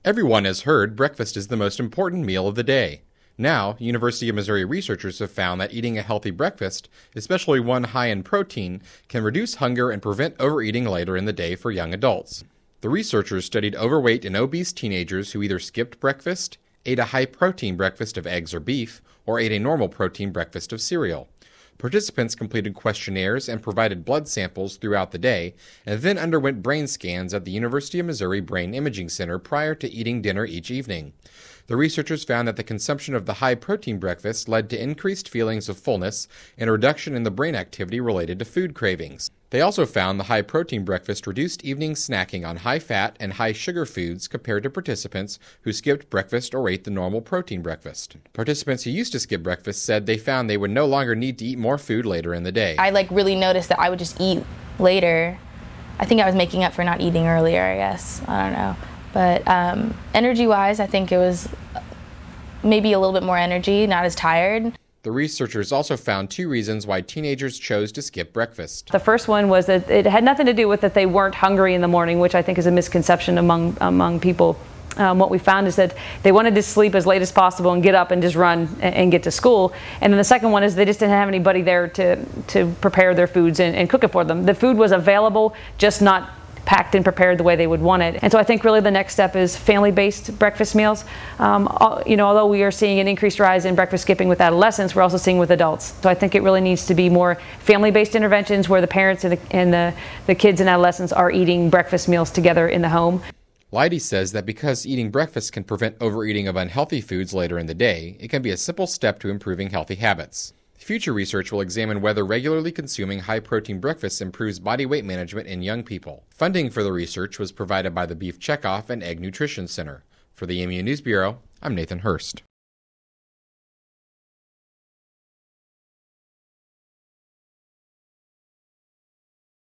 Everyone has heard breakfast is the most important meal of the day. Now, University of Missouri researchers have found that eating a healthy breakfast, especially one high in protein, can reduce hunger and prevent overeating later in the day for young adults. The researchers studied overweight and obese teenagers who either skipped breakfast, ate a high-protein breakfast of eggs or beef, or ate a normal protein breakfast of cereal. Participants completed questionnaires and provided blood samples throughout the day, and then underwent brain scans at the University of Missouri Brain Imaging Center prior to eating dinner each evening. The researchers found that the consumption of the high-protein breakfast led to increased feelings of fullness and a reduction in the brain activity related to food cravings. They also found the high-protein breakfast reduced evening snacking on high-fat and high-sugar foods compared to participants who skipped breakfast or ate the normal protein breakfast. Participants who used to skip breakfast said they found they would no longer need to eat more food later in the day. I really noticed that I would just eat later. I think I was making up for not eating earlier, I guess. I don't know. But energy-wise, I think it was maybe a little bit more energy, not as tired. The researchers also found 2 reasons why teenagers chose to skip breakfast. The first one was that it had nothing to do with that they weren't hungry in the morning, which I think is a misconception among people. What we found is that they wanted to sleep as late as possible and get up and just run and get to school. And then the second one is they just didn't have anybody there to prepare their foods and cook it for them. The food was available, just not packed and prepared the way they would want it. And so I think really the next step is family-based breakfast meals. Although we are seeing an increased rise in breakfast skipping with adolescents, we're also seeing with adults. So I think it really needs to be more family-based interventions where the parents and the kids and adolescents are eating breakfast meals together in the home. Leidy says that because eating breakfast can prevent overeating of unhealthy foods later in the day, it can be a simple step to improving healthy habits. Future research will examine whether regularly consuming high-protein breakfasts improves body weight management in young people. Funding for the research was provided by the Beef Checkoff and Egg Nutrition Center. For the AMU News Bureau, I'm Nathan Hurst.